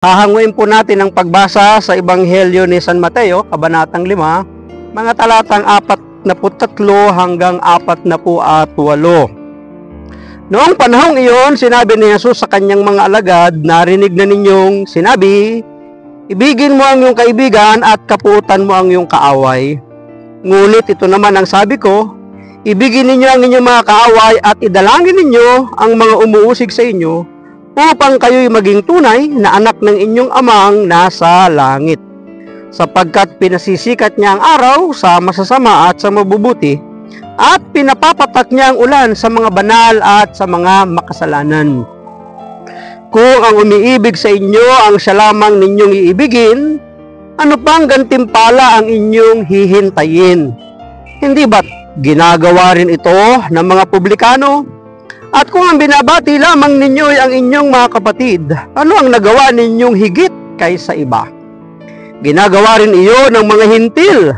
Hahanguin po natin ang pagbasa sa Ebanghelyo ni San Mateo, Kabanatang 5, mga talatang 43 hanggang 48. Noong panahong iyon, sinabi ni Jesus sa kanyang mga alagad, narinig na ninyong sinabi, ibigin mo ang iyong kaibigan at kapuutan mo ang iyong kaaway. Ngunit ito naman ang sabi ko, ibigin ninyo ang inyong mga kaaway at idalangin ninyo ang mga umuusig sa inyo, upang kayo'y maging tunay na anak ng inyong amang nasa langit. Sapagkat pinasisikat niya ang araw sa masasama at sa mabubuti, at pinapapatak niya ang ulan sa mga banal at sa mga makasalanan. Kung ang umiibig sa inyo ang siya lamang ninyong iibigin, ano pang gantimpala ang inyong hihintayin? Hindi ba't ginagawa rin ito ng mga publikano? At kung ang binabati lamang ninyo ay ang inyong mga kapatid, ano ang nagawa ninyong higit kaysa iba? Ginagawa rin iyon ng mga hintil.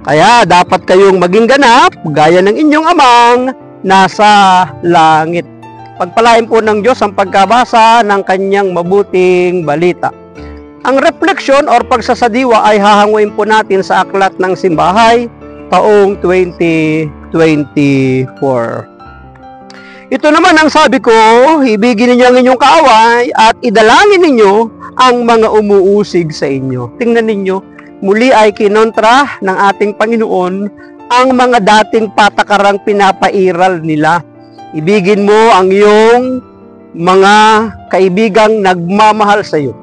Kaya dapat kayong maging ganap gaya ng inyong amang nasa langit. Pagpalain po ng Diyos ang pagkabasa ng kanyang mabuting balita. Ang refleksyon or pagsasadiwa ay hahanguin po natin sa Aklat ng Simbahay taong 2024. Ito naman ang sabi ko, ibigin ninyo ang inyong kaaway at idalangin ninyo ang mga umuusig sa inyo. Tingnan ninyo, muli ay kinontra ng ating Panginoon ang mga dating patakarang pinapairal nila. Ibigin mo ang iyong mga kaibigang nagmamahal sa iyo.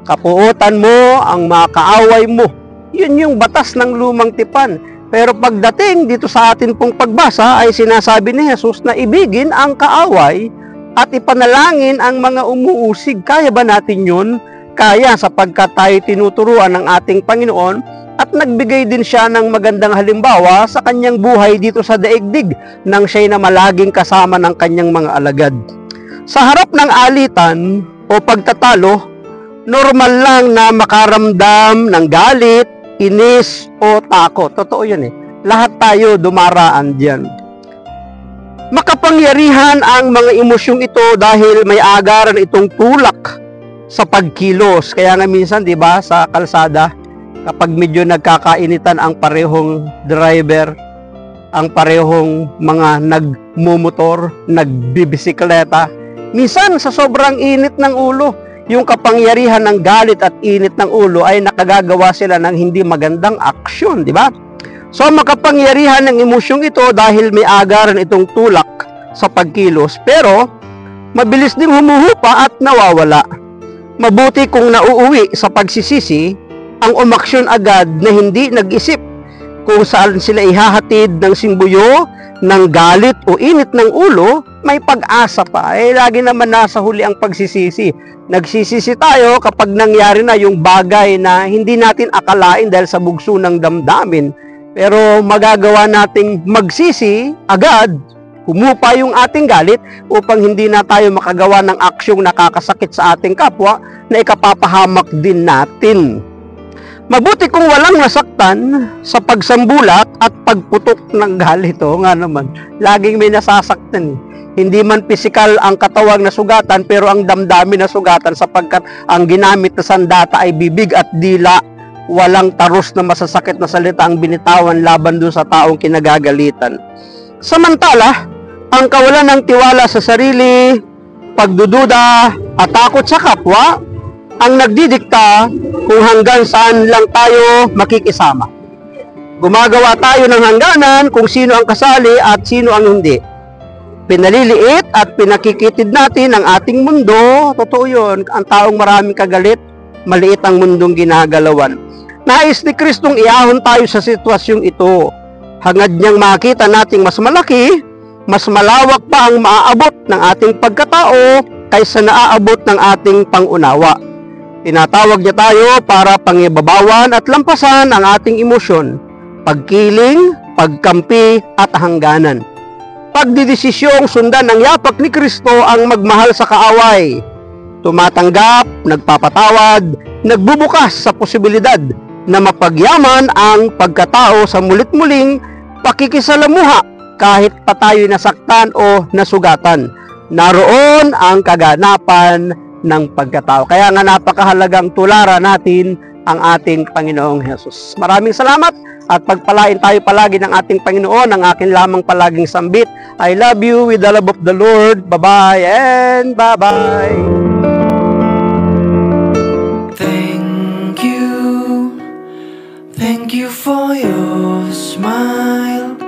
Kapuutan mo ang mga kaaway mo. Yun yung batas ng lumang tipan. Pero pagdating dito sa atin pong pagbasa ay sinasabi ni Jesus na ibigin ang kaaway at ipanalangin ang mga umuusig. Kaya ba natin yun? Kaya, sapagkat tayo tinuturuan ng ating Panginoon at nagbigay din siya ng magandang halimbawa sa kanyang buhay dito sa daigdig nang siya'y na malaging kasama ng kanyang mga alagad. Sa harap ng alitan o pagtatalo, normal lang na makaramdam ng galit, inis o takot. Totoo yun eh. Lahat tayo dumaraan diyan. Makapangyarihan ang mga emosyong ito dahil may agaran itong tulak sa pagkilos. Kaya nga minsan, di ba, sa kalsada, kapag medyo nagkakainitan ang parehong driver, ang parehong mga nagmumotor, nagbibisikleta, minsan sa sobrang init ng ulo, yung kapangyarihan ng galit at init ng ulo ay nakagagawa sila ng hindi magandang aksyon, di ba? So makapangyarihan ng emosyong ito dahil may agaran itong tulak sa pagkilos, pero mabilis ding humuhupa at nawawala. Mabuti kung nauuwi sa pagsisisi ang umaksyon agad na hindi nag-isip kung saan sila ihahatid ng simbuyo ng galit o init ng ulo. May pag-asa pa. Lagi naman nasa huli ang pagsisisi. Nagsisisi tayo kapag nangyari na yung bagay na hindi natin akalain dahil sa bugso ng damdamin. Pero magagawa nating magsisi agad, humupa yung ating galit upang hindi na tayo makagawa ng aksyong nakakasakit sa ating kapwa na ikapapahamak din natin. Mabuti kung walang nasaktan sa pagsambulat at pagputok ng galit. O nga naman, laging may nasasaktan. Hindi man pisikal ang katawang na sugatan, pero ang damdamin na sugatan sapagkat ang ginamit na sandata ay bibig at dila. Walang taros na masasakit na salita ang binitawan laban doon sa taong kinagagalitan. Samantala, ang kawalan ng tiwala sa sarili, pagdududa at takot sa kapwa, ang nagdidikta kung hanggang saan lang tayo makikisama. Gumagawa tayo ng hangganan kung sino ang kasali at sino ang hindi. Pinaliliit at pinakikitid natin ang ating mundo. Totoo yun. Ang taong maraming kagalit, maliit ang mundong ginagalawan. Nais ni Kristong iahon tayo sa sitwasyong ito. Hangad niyang makita nating mas malaki, mas malawak pa ang maaabot ng ating pagkatao kaysa naaabot ng ating pangunawa. Tinatawag niya tayo para pangibabawan at lampasan ang ating emosyon, pagkiling, pagkampi at hangganan. Pagdidesisyong sundan ng yapak ni Kristo ang magmahal sa kaaway, tumatanggap, nagpapatawad, nagbubukas sa posibilidad na mapagyaman ang pagkatao sa mulit-muling pakikisalamuha kahit pa tayo nasaktan o nasugatan. Naroon ang kaganapan ng pagkatao. Kaya nga napakahalagang tularan natin ang ating Panginoong Hesus. Maraming salamat at pagpalain tayo palagi ng ating Panginoon, ang akin lamang palaging sambit. I love you with the love of the Lord. Bye-bye and bye-bye. Thank you for your smile.